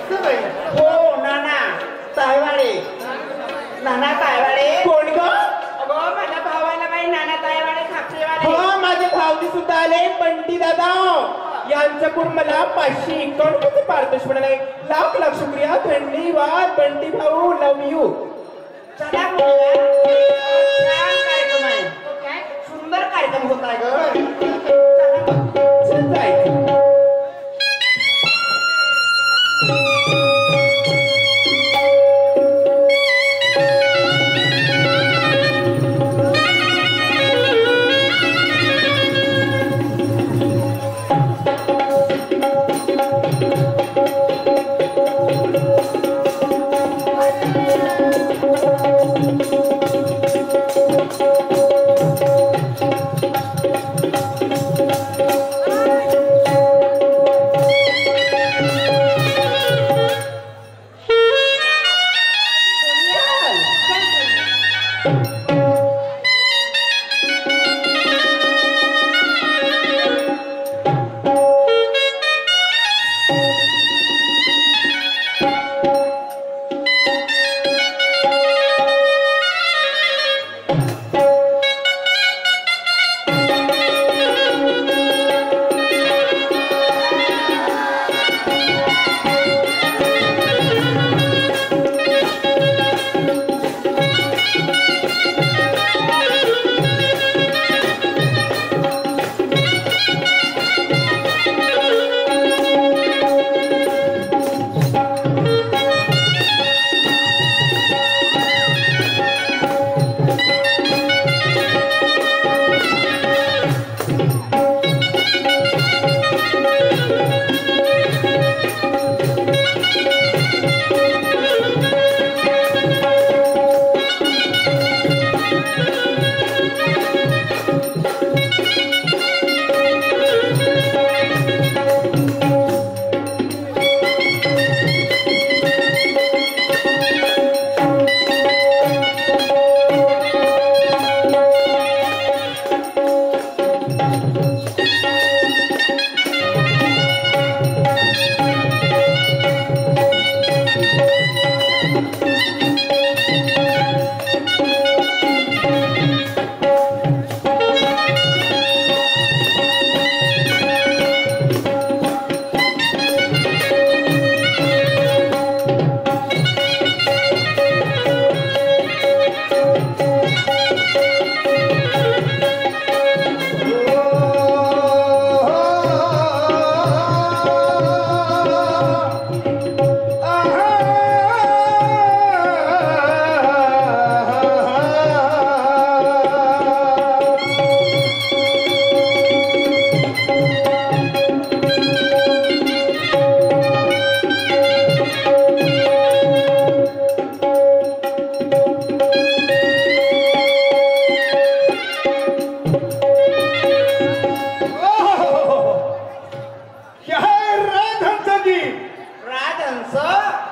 हो नाना तायवाडे. नाना तायवाडे कोण ग? अगं माझ्या भावाला बाई नाना तायवाडे खापरेवाले. हो माझे भाऊजी सुद्धा आले. बंटी दादा यांच्याकडून मला 500 रुपये पारितोषिक मिळाले. लाख लाख शुक्रिया. धन्यवाद बंटी भाऊ. लव यू. चला छान कार्यक्रम आहे. सुंदर कार्यक्रम होत आहे ग.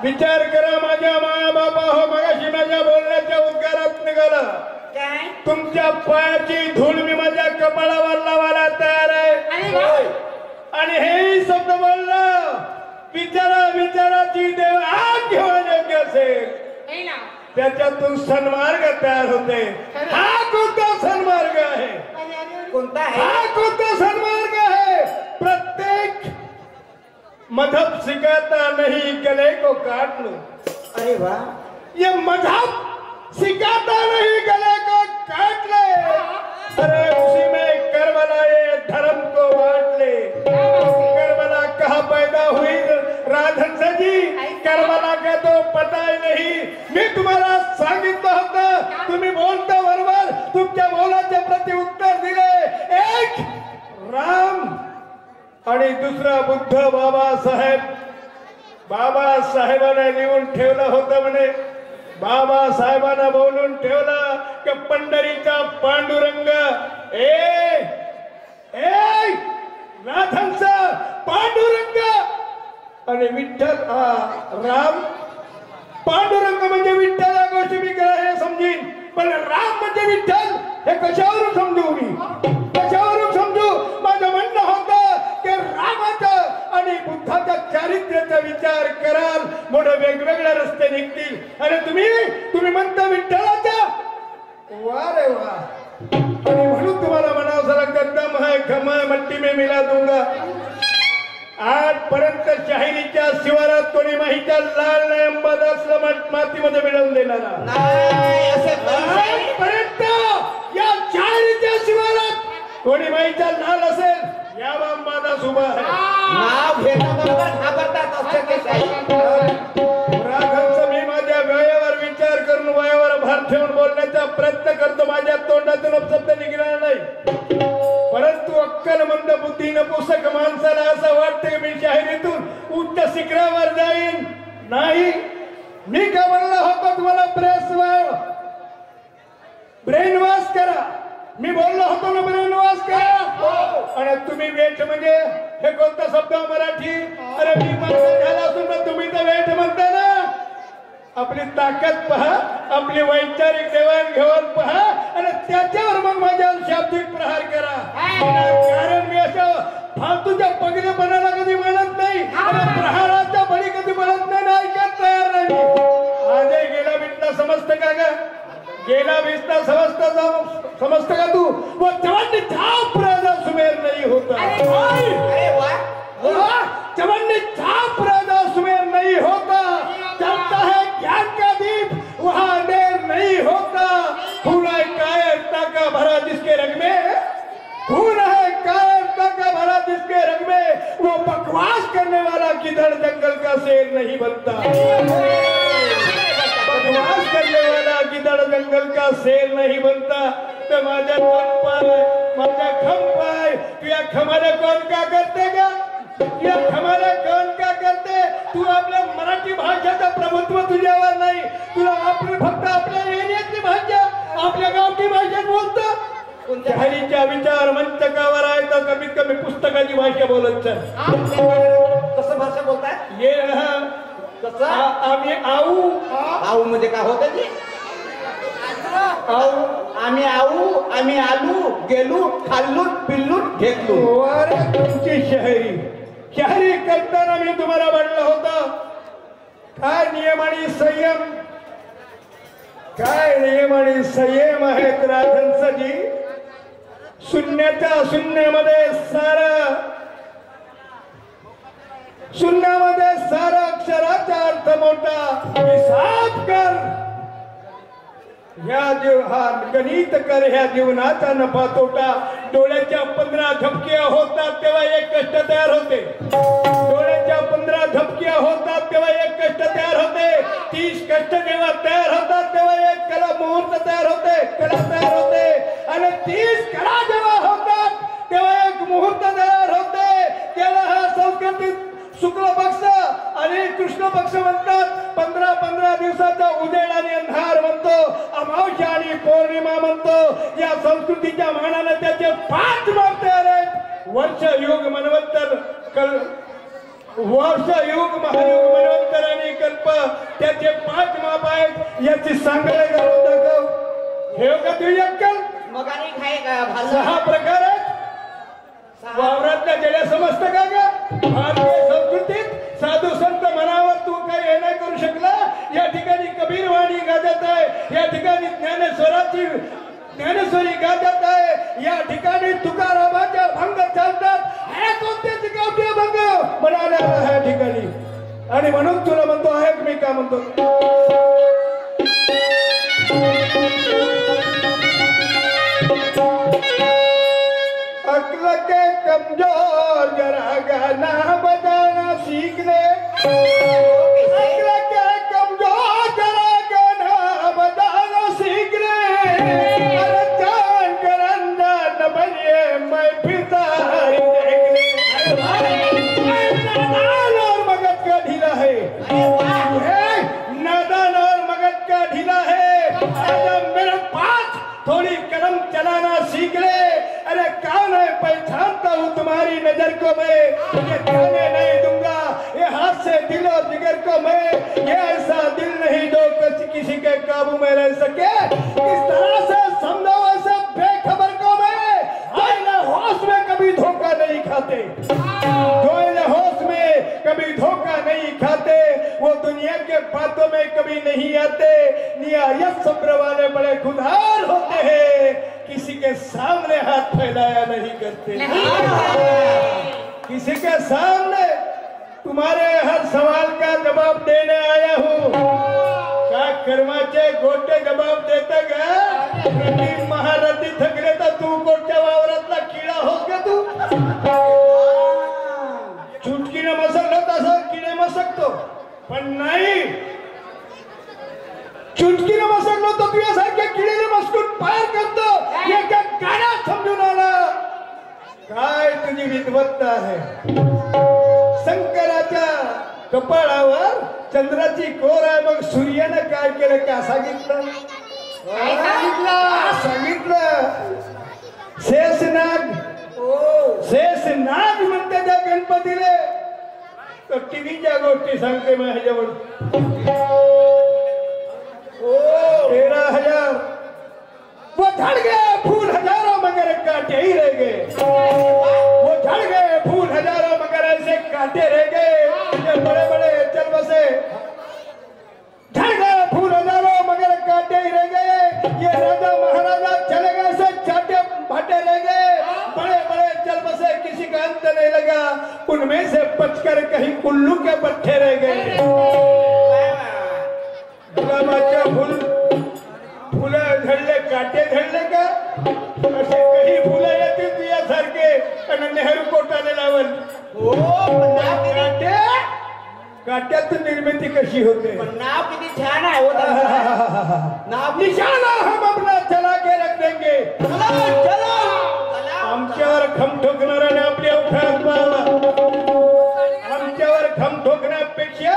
विचार करा माझ्या माया बाबा हो. मगाशी माझ्या बोलण्याच्या उद्गारात निघाला काय तुमच्या पायाची धूळ मी माझ्या कपाळावर लावायला तयार आहे. आणि हेही शब्द बोललं विचारा विचाराची देव आग घेऊन योग्य असेल त्याच्यातून सन्मार्ग तयार होते. हा कोणता सन्मार्ग आहे? कोणता आहे? हा कोणता सन्मार्ग आहे? प्रत्येक मजहब सिखाता नहीं गले को काट लो. अरे वाह, ये मजहब सिखाता नहीं गले को काट ले. अरे उसी में करबला ये धर्म को बांट ले. करबला कहाँ पैदा हुई राधन जी? करबला का तो पता ही नहीं. मी तुम्हाला सांगितलं होतं, तुम्ही बोलता बरोबर. तुमच्या बोलाच्या प्रति उत्तर दिले. एक राम आणि दुसरा बुद्ध. बाबासाहेबांना लिहून ठेवलं होतं म्हणे. बाबासाहेबांना बोलून ठेवलं की पंढरीचा पांडुरंग राधांचा पांडुरंग आणि विठ्ठल राम. पांडुरंग म्हणजे विठ्ठल या गोष्टी मी हे समजीन, पण राम म्हणजे विठ्ठल हे कशावरून समजू? मी कशावरून समजू? माझं म्हणणं होतं की रामाचं आणि आणि बुद्धाच्या चारित्र्याचा विचार कराल मोठे वेगवेगळे रस्ते निघतील. अरे तुम्ही म्हणता विठ्ठलाच्या वा रे वा. आणि म्हणून तुम्हाला म्हणावं लागतं दम है घम है मट्टी में मिला दूंगा. आजपर्यंत शाहिरीच्या शिवारात कोणी माहीच्या लाल नाही अंबादासला मातीमध्ये मिळवून देणारा नाही असे आजपर्यंत या शाहिरीच्या शिवारात कोणी माहीच्या लाल असेल या अंबादास उभा आहे. नाव घेण्याबरोबर घाबरतात असं ते साहेब. राघवचं मी माझ्या वयावर विचार करून वयावर भार ठेवून बोलण्याचा प्रयत्न करतो. माझ्या तोंडातून शब्द निघणार नाही. परंतु अक्कल मंद बुद्धी नपुसक माणसाला असं वाटतं की मी शाहिरीतून उच्च शिखरावर जाईन. नाही, मी काय म्हणलं होतो तुम्हाला ब्रेन वॉश करा. मी बोललो होतो ना ब्रेन वॉश करा. आणि तुम्ही वेट म्हणजे हे कोणता शब्द मराठी? अरे मी माणूस झाला असून ना तुम्ही तर वेट म्हणता ना. आपली ताकद पहा, आपली वैचारिक देवाणघेवाण पहा आणि त्याच्यावर मग माझ्यावर शाब्दिक प्रहार करा. कारण मी असं फालतूच्या पगलेपणाला कधी म्हणत नाही आणि प्रहाराच्या बळी कधी म्हणत नाही. ऐकत तयार नाही. आजही गेला विसता समजतं का ग? गेला विसता समजतं का तू? वो जवानी छाप राजा सुमेर नहीं होता. अरे वा. जवानी छाप राजा सुमेर नहीं होता. चलता है ज्ञान का दीप वहाँ अंधेर नहीं होता. खून है कायरता का भरा जिसके रग में, खून है कायरता का भरा जिसके रग में, वो बकवास करने वाला किधर जंगल का शेर नहीं बनता. बकवास करने वाला किधर जंगल का शेर नहीं बनता. तो माझ्या खंपाय, माझ्या खंपाय तुझ्या खमाला कोण का करते का? तुझ्या खमाला कोण का करते? तू आपल्या मराठी भाषेचं प्रभुत्व तुझ्यावर नाही. तुला फक्त आपल्या एरियातली भाषा, आपल्या गावठी भाषेत बोलतो. शाहिरीच्या विचार मंचकावर आहे तर कमीत कमी पुस्तकाची भाषा बोलत चल. कसं भाषा बोलताय? ये कसं? आम्ही आऊ आऊ म्हणजे काय होतं ते? आम्ही आऊ, आम्ही आलू, गेलू, खाल्लू, पिल्लू, घेतलू. तुमची शाहिरी करताना मी तुम्हाला म्हणलं होतं काय नियम आणि संयम, काय नियम आणि संयम आहेत राजहंसजी. शून्याच्या शून्यामध्ये सारा अक्षराचा अर्थ मोठा. हिसाब कर गणित कर ह्या जीवनाचा नफा तोटा. डोळ्याच्या 15 झपक्या होतात तेव्हा एक कष्ट तयार होते. डोळ्याच्या 15 झपक्या होतात तेव्हा एक कष्ट तयार होते. 30 कष्ट जेव्हा तयार होतात तेव्हा एक कला मुहूर्त तयार होते, कला तयार होते. आणि 30 कला जेव्हा होतात तेव्हा एक मुहूर्त तयार होते. त्याला हा संस्कृतीत शुक्ल पक्ष आणि कृष्ण पक्ष म्हणतात. 15 दिवसाचा उजेड आणि अंधार म्हणतो, अमावस्या आणि पौर्णिमा म्हणतो. या संस्कृतीच्या मानाने त्याचे 5 माप तयार आहेत. वर्ष युग मनवंतर महायुग मनवंतर आणि कल्प त्याचे 5 माप आहेत. याची सांगायला घालून दाखव. हे का तुझी अक्कल? मग आणि काय 6 प्रकार आहेत. वावरातल्या जल्या समजतं का ग? भारतीय संस्कृतीत साधू संत मनावर तू काही हे नाही करू शकला. या ठिकाणी कबीर वाणी गाजत आहे. या ठिकाणी ज्ञानेश्वरी गाजत आहे. या ठिकाणी तुकारामाच्या भंग चालतात. हे कोणते गावठी भंग म्हणाले या ठिकाणी. आणि म्हणून तुला म्हणतो आहे मी का म्हणतो अक्ल के कमजोर जरा गाना बजाना सीख ले. अक्ल के कमजोर जरा गाना बजाना सीख ले. अरे जान कर अंदर न बनिए मैं फिरता देख ले. नादान और मगज का ढीला है. नादान और मगज का ढीला है. आज मेरे पास थोड़ी कलम चलाना सीख ले. अरे कौन है पहचानता हूँ तुम्हारी नजर को मैं. ये कहने नहीं दूंगा ये हाथ से दिल और जिगर को मैं. ये ऐसा दिल नहीं जो किसी के काबू में रह सके. इस तरह से समझो ऐसे बेखबर को मैं. जो होश में कभी धोखा नहीं खाते, जो होश में दुनिया के बातों में कभी नहीं आते। निहायत सब्र वाले बड़े खुदहार होते हैं, किसी के सामने हाथ फैलाया नहीं करते। किसी के सामने तुम्हारे हर सवाल का जवाब देने आया हूँ। क्या कर्माचे गोटे जबाब देता का महारथी थकले तर तू कोणत्या वावरातला किडा होस का तू? चुटकीने मसकलो तसं किडे मसकतो, पण नाही चुटकीने मसकलो तो तुझ्यासारख्या किडीने मस्कून पार करतो। एका गाण्यात समजून आला काय तुझी विद्वत्ता आहे। शंकराच्या कपाळावर चंद्राची कोर आहे, मग सूर्यानं काय केलं का सांगितलं? सांगितलं शेषनाग म्हणते त्या गणपतीले, तर टीव्हीच्या गोष्टी सांगते माझ्याजवळ। 13,000 वो झड़ गए फूल हजारों मगर कांटे ही रह गए। वो झड़ गए फूल हजारों मगर ऐसे कांटे रह गए। ये बड़े बड़े चल बसे, झड़ गए फूल हजारों मगर कांटे ही रह गए। ये राजा महाराजा चले गए से चाटे भाटे रह गए। बड़े बड़े चल बसे, किसी का अंत नहीं लगा, उनमें से बचकर कहीं उल्लू के पट्टे रह गए। फुलं झडले काटे झडले का? असे काही फुलं येतील तुझ्यासारखे आणि नेहरू कोटाने लावल। काट्यात निर्मिती कशी होते? नाव किती छान आहे हो नाव। निशाना हम अपना चला के रख देंगे। चलो आमच्यावर खम ठोकणाऱ्याने आपल्या उठात पाहावा। आमच्यावर खम ठोकण्यापेक्षा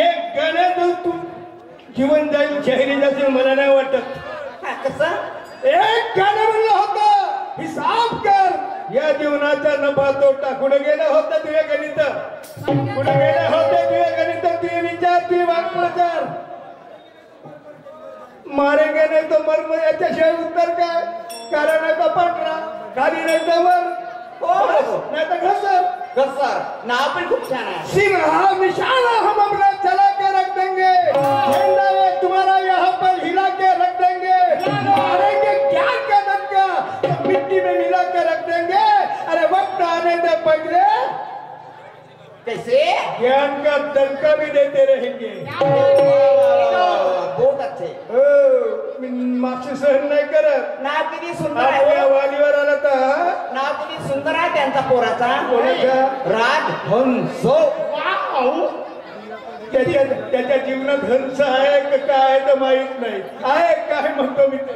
एक गाणं तू जीवन जाईल शहरी जातील मला नाही वाटत। कसं? एक गाणं म्हणलं होतं, हिसाब कर या जीवनाचा नफा तोटा। कुठे गेलं होतं तुझे गणित? कुठे गेले होते तुझे गणित? तुझे विचार, तुझे वाक्प्रचार मारेंगे नाही तो मर्म, याच्याशिवाय उत्तर काय? कारण आहे का पांढरा, खाली नाही तर वर, नाही तर घसर। घसर नाव पण खूप छान आहे। सिंहा निशाना हम अपना चला के रख देंगे। झंडा ये तुम्हारा यहाँ पर हिला के रख देंगे। मारेंगे ज्ञान का दंगा तो मिट्टी में मिला के रख देंगे। अरे वक्त आने दे पगले, कैसे? ज्ञान का दंगा भी देते रहेंगे। बहुत अच्छे। मागची सहन नाही करत। नाव किती सुंदर आपल्या आहे। वालीवर आला तर नाव किती सुंदर आहे त्यांचा पोराचा। कोणाचा? राजहंस। त्याच्या जीवनात हंस आहे का काय तर माहित नाही। आहे काय म्हणतो मी ते?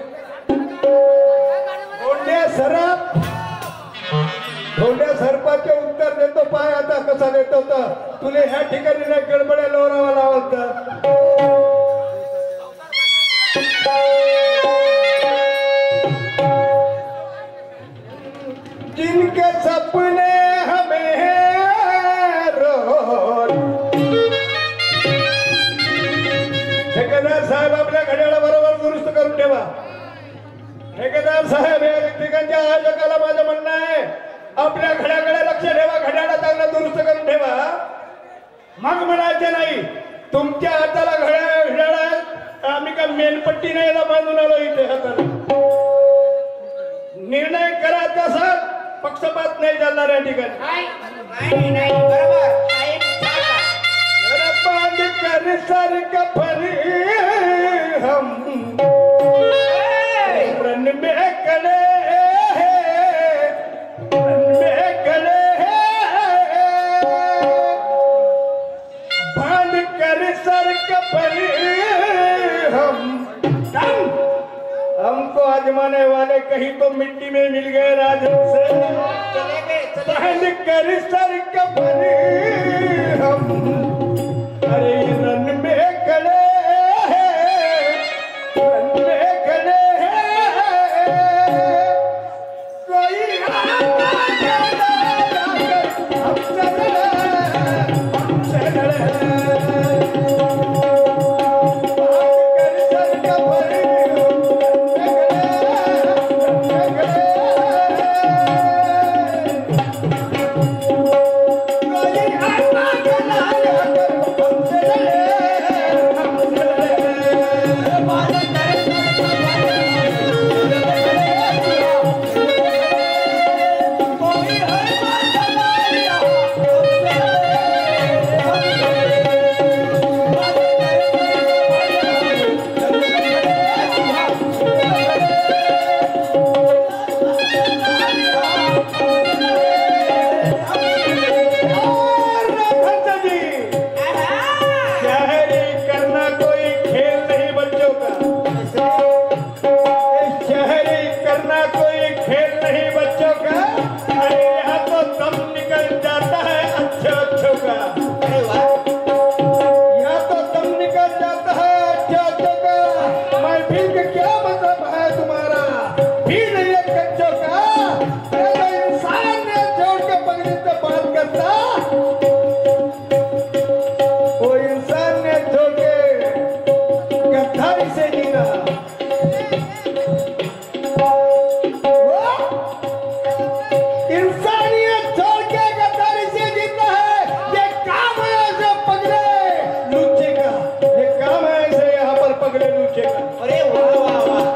धोंड्या सर्पाचे उत्तर देतो पाय आता कसा देतो तर तुले ह्या ठिकाणी नाही गडबड्या लोरावा लावत। जिनके सपने हमें रोज ठेकेदार साहेब आपल्या घड्याळा बरोबर दुरुस्त करून ठेवा। ठेकेदार साहेब या ठिकाणच्या आयोजकाला माझं म्हणणं आहे, आपल्या घड्याकडे लक्ष ठेवा, घड्याळा चांगला दुरुस्त करून ठेवा। मग म्हणायचे नाही तुमच्या हाताला घड्याळ आहे, आम्ही का मेनपट्टी नाही बांधून आलो इथे हाताला। निर्णय करायचा सर, पक्षपात नाही चालणार या ठिकाणी। नाही बरोबर। बांध कर सर कफरी हम रन में कले बांध कर सर कफरी हम। हमको आजमाने वाले कहीं तो मिट्टी में मिल गए राजन से। बांध कर सर कफरी हम अरे रन में खड़े हैं, रन में खड़े हैं। कोई हमसे लड़े, हमसे लड़े। बात कर सर का भरी, रन में खड़े, कोई आत्मा के लाल हमसे लड़े। भीड़ का क्या मतलब है तुम्हारा? भीड़ नहीं है कच्चों का। मैं तो इंसान ने जोड़ के पगड़ी से बात करता। वो इंसान ने जोड़ के गद्दारी से जीना। इंसानियत छोड़ के गद्दारी से जीता है। ये काम है ऐसे पगड़े लूचे का। ये काम है ऐसे यहाँ पर पगड़े लूचे का। अरे वाह वाह वाह।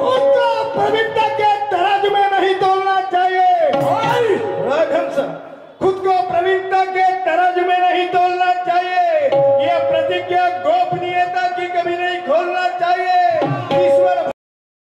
उसको प्रवीणता के तराजू में नहीं तोलना चाहिए। राघव सर, खुद को प्रवीणता के तराजू में नहीं तोलना चाहिए। यह प्रतिज्ञा गोपनीयता की कभी नहीं खोलना चाहिए।